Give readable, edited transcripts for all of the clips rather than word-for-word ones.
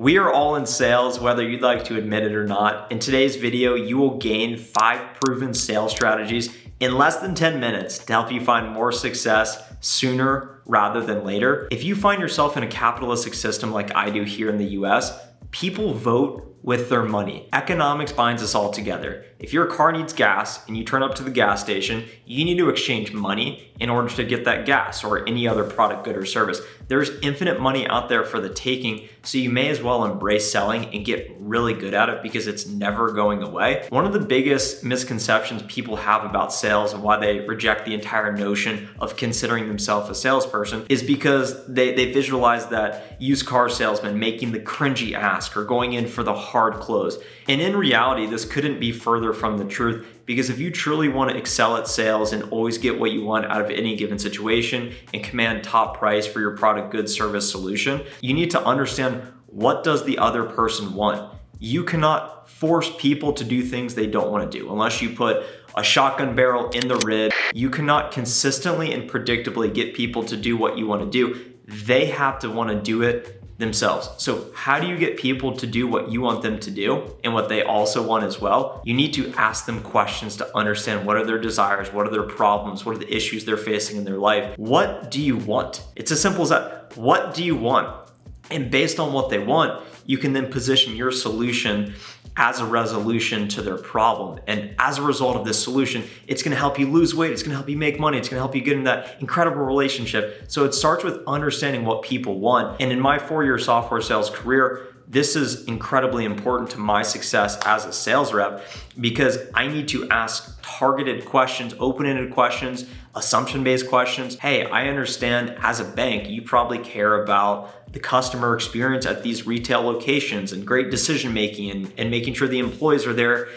We are all in sales, whether you'd like to admit it or not. In today's video, you will gain 5 proven sales strategies in less than 10 minutes to help you find more success sooner rather than later. If you find yourself in a capitalistic system like I do here in the US, people vote with their money. Economics binds us all together. If your car needs gas and you turn up to the gas station, you need to exchange money in order to get that gas or any other product, good, or service. There's infinite money out there for the taking, so you may as well embrace selling and get really good at it because it's never going away. One of the biggest misconceptions people have about sales and why they reject the entire notion of considering themselves a salesperson is because they visualize that used car salesman making the cringy ask or going in for the hard close. And in reality, this couldn't be further from the truth, because if you truly want to excel at sales and always get what you want out of any given situation and command top price for your product, good, service, solution, you need to understand, what does the other person want? You cannot force people to do things they don't want to do. Unless you put a shotgun barrel in the rib, you cannot consistently and predictably get people to do what you want to do. They have to want to do it themselves. So how do you get people to do what you want them to do and what they also want as well? You need to ask them questions to understand, what are their desires, what are their problems, what are the issues they're facing in their life. What do you want? It's as simple as that. What do you want? And based on what they want, you can then position your solution as a resolution to their problem. And as a result of this solution, it's gonna help you lose weight, it's gonna help you make money, it's gonna help you get in that incredible relationship. So it starts with understanding what people want. And in my 4-year software sales career, this is incredibly important to my success as a sales rep, because I need to ask targeted questions, open-ended questions, assumption-based questions. Hey, I understand as a bank, you probably care about the customer experience at these retail locations and great decision-making and making sure the employees are there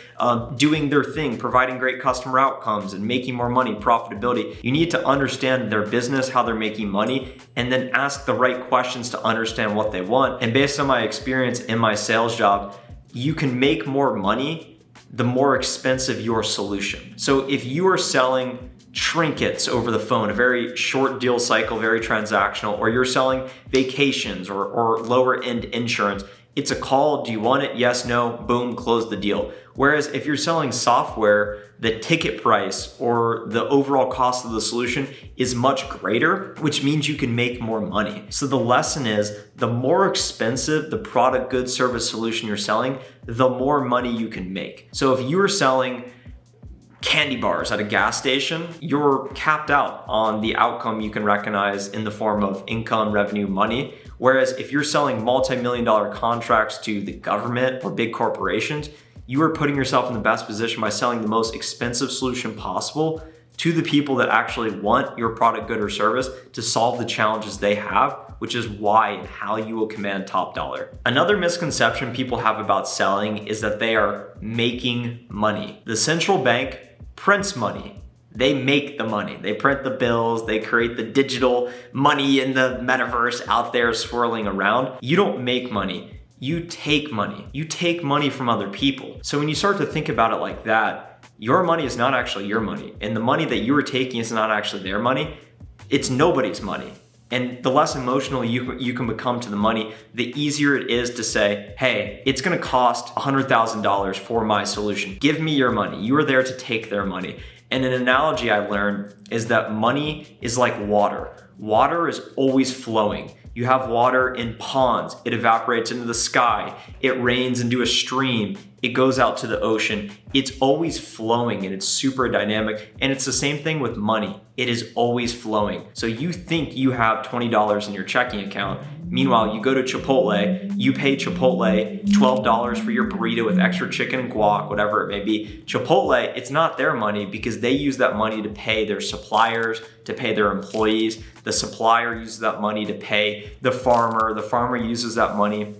doing their thing, providing great customer outcomes and making more money, profitability. You need to understand their business, how they're making money, and then ask the right questions to understand what they want. And based on my experience in my sales job, you can make more money the more expensive your solution. So if you are selling trinkets over the phone, a very short deal cycle, very transactional, or you're selling vacations or lower end insurance, it's a call. Do you want it? Yes, no, boom, close the deal. Whereas if you're selling software, the ticket price or the overall cost of the solution is much greater, which means you can make more money. So the lesson is, the more expensive the product, good, service, solution you're selling, the more money you can make. So if you're selling candy bars at a gas station, you're capped out on the outcome you can recognize in the form of income, revenue, money. Whereas if you're selling multi-million-dollar contracts to the government or big corporations, you are putting yourself in the best position by selling the most expensive solution possible to the people that actually want your product, good, or service to solve the challenges they have, which is why and how you will command top dollar. Another misconception people have about selling is that they are making money. The central bank prints money. They make the money. They print the bills, they create the digital money in the metaverse out there swirling around. You don't make money, you take money. You take money from other people. So when you start to think about it like that, your money is not actually your money, and the money that you are taking is not actually their money. It's nobody's money. And the less emotional you can become to the money, the easier it is to say, hey, it's gonna cost $100,000 for my solution. Give me your money. You are there to take their money. And an analogy I learned is that money is like water. Water is always flowing. You have water in ponds, it evaporates into the sky, it rains into a stream, it goes out to the ocean. It's always flowing and it's super dynamic. And it's the same thing with money. It is always flowing. So you think you have $20 in your checking account. Meanwhile, you go to Chipotle, you pay Chipotle $12 for your burrito with extra chicken and guac, whatever it may be. Chipotle, it's not their money because they use that money to pay their suppliers, to pay their employees. The supplier uses that money to pay the farmer. The farmer uses that money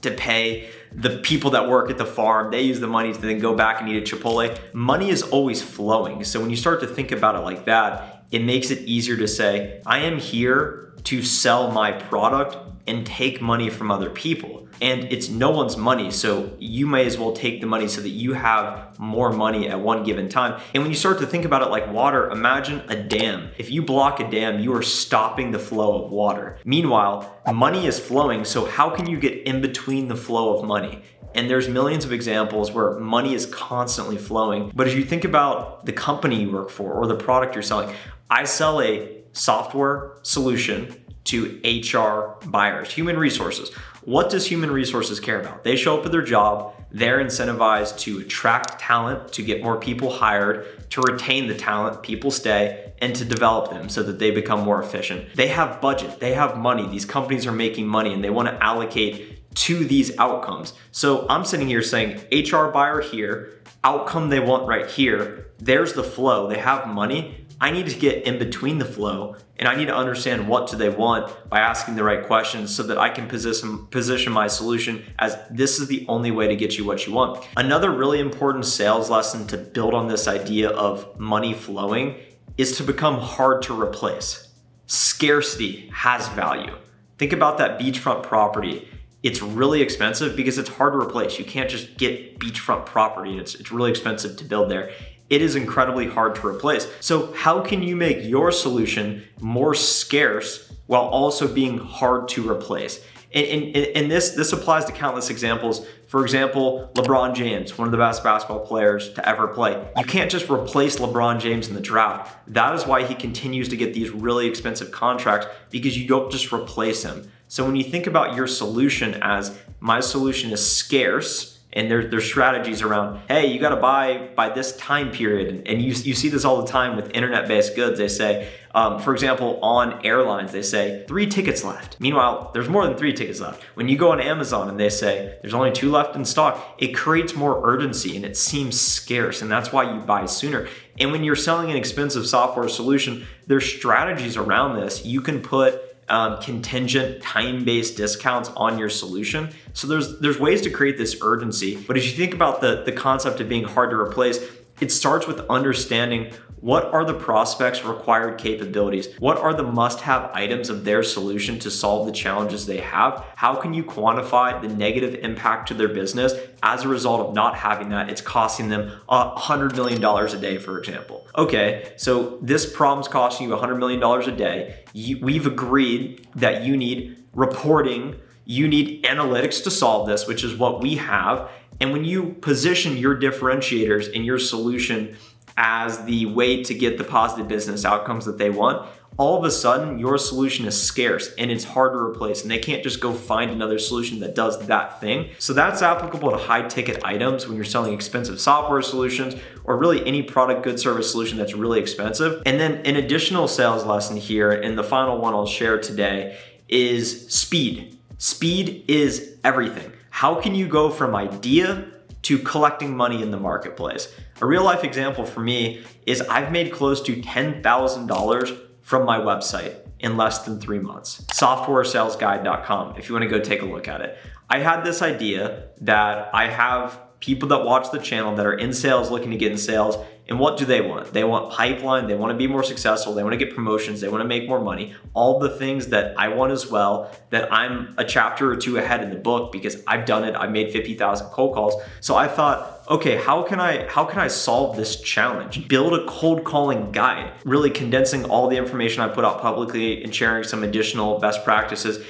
to pay the people that work at the farm. They use the money to then go back and eat at Chipotle. Money is always flowing. So when you start to think about it like that, it makes it easier to say, I am here to sell my product and take money from other people. and it's no one's money. So you may as well take the money so that you have more money at one given time. And when you start to think about it like water, imagine a dam. If you block a dam, you are stopping the flow of water. Meanwhile, money is flowing. So how can you get in between the flow of money? And there's millions of examples where money is constantly flowing. But as you think about the company you work for or the product you're selling, I sell a software solution to HR buyers, human resources. What does human resources care about? They show up at their job, they're incentivized to attract talent, to get more people hired, to retain the talent, people stay, and to develop them so that they become more efficient. They have budget, they have money. These companies are making money and they want to allocate to these outcomes. So I'm sitting here saying HR buyer here, outcome they want right here. There's the flow. They have money. I need to get in between the flow and I need to understand what do they want by asking the right questions so that I can position my solution as this is the only way to get you what you want. Another really important sales lesson to build on this idea of money flowing is to become hard to replace. Scarcity has value. Think about that beachfront property. It's really expensive because it's hard to replace. You can't just get beachfront property. It's really expensive to build there. It is incredibly hard to replace. So how can you make your solution more scarce while also being hard to replace? And this applies to countless examples. For example, LeBron James, one of the best basketball players to ever play. You can't just replace LeBron James in the draft. That is why he continues to get these really expensive contracts, because you don't just replace him. So when you think about your solution as my solution is scarce, and there's strategies around, hey, you gotta buy by this time period. And you see this all the time with internet-based goods. They say, for example, on airlines, they say 3 tickets left. Meanwhile, there's more than 3 tickets left. When you go on Amazon and they say there's only 2 left in stock, it creates more urgency and it seems scarce. And that's why you buy sooner. And when you're selling an expensive software solution, there's strategies around this. You can put contingent time-based discounts on your solution. So there's ways to create this urgency. But as you think about the concept of being hard to replace, it starts with understanding what are the prospects' required capabilities? What are the must-have items of their solution to solve the challenges they have? How can you quantify the negative impact to their business as a result of not having that? It's costing them $100 million a day, for example. Okay, so this problem's costing you $100 million a day. We've agreed that you need reporting, you need analytics to solve this, which is what we have. And when you position your differentiators in your solution as the way to get the positive business outcomes that they want, all of a sudden your solution is scarce and it's hard to replace, and they can't just go find another solution that does that thing. So that's applicable to high ticket items when you're selling expensive software solutions or really any product, good, service solution that's really expensive. And then an additional sales lesson here, and the final one I'll share today, is speed. Speed is everything. How can you go from idea to collecting money in the marketplace? A real life example for me is I've made close to $10,000 from my website in less than 3 months. Softwaresalesguide.com, if you want to go take a look at it. I had this idea that I have people that watch the channel that are in sales, looking to get in sales. And what do they want? They want pipeline, they want to be more successful, they want to get promotions, they want to make more money. All the things that I want as well, that I'm a chapter or 2 ahead in the book because I've done it. I've made 50,000 cold calls. So I thought, okay, how can I solve this challenge? Build a cold calling guide, really condensing all the information I put out publicly and sharing some additional best practices,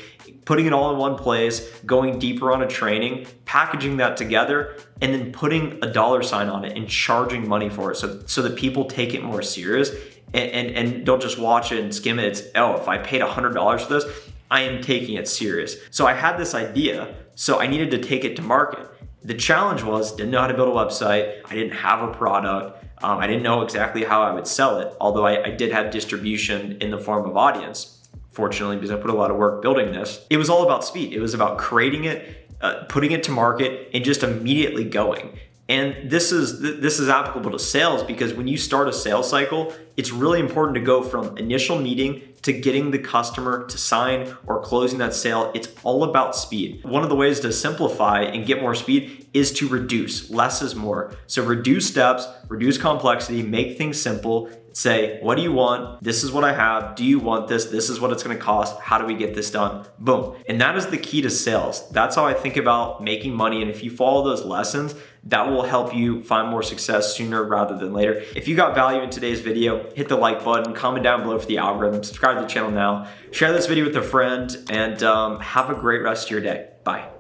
putting it all in one place, going deeper on a training, packaging that together, and then putting a dollar sign on it and charging money for it so that people take it more serious and don't just watch it and skim it. It's, oh, if I paid $100 for this, I am taking it serious. So I had this idea, so I needed to take it to market. The challenge was, didn't know how to build a website, I didn't have a product, I didn't know exactly how I would sell it, although I did have distribution in the form of audience. Fortunately, because I put a lot of work building this. It was all about speed. It was about creating it, putting it to market, and just immediately going. And this is applicable to sales, because when you start a sales cycle, it's really important to go from initial meeting to getting the customer to sign or closing that sale. It's all about speed. One of the ways to simplify and get more speed is to reduce. Less is more. So reduce steps, reduce complexity, make things simple. Say, what do you want? This is what I have. Do you want this? This is what it's gonna cost. How do we get this done? Boom. And that is the key to sales. That's how I think about making money. And if you follow those lessons, that will help you find more success sooner rather than later. If you got value in today's video, hit the like button, comment down below for the algorithm, subscribe to the channel now, share this video with a friend, and have a great rest of your day. Bye.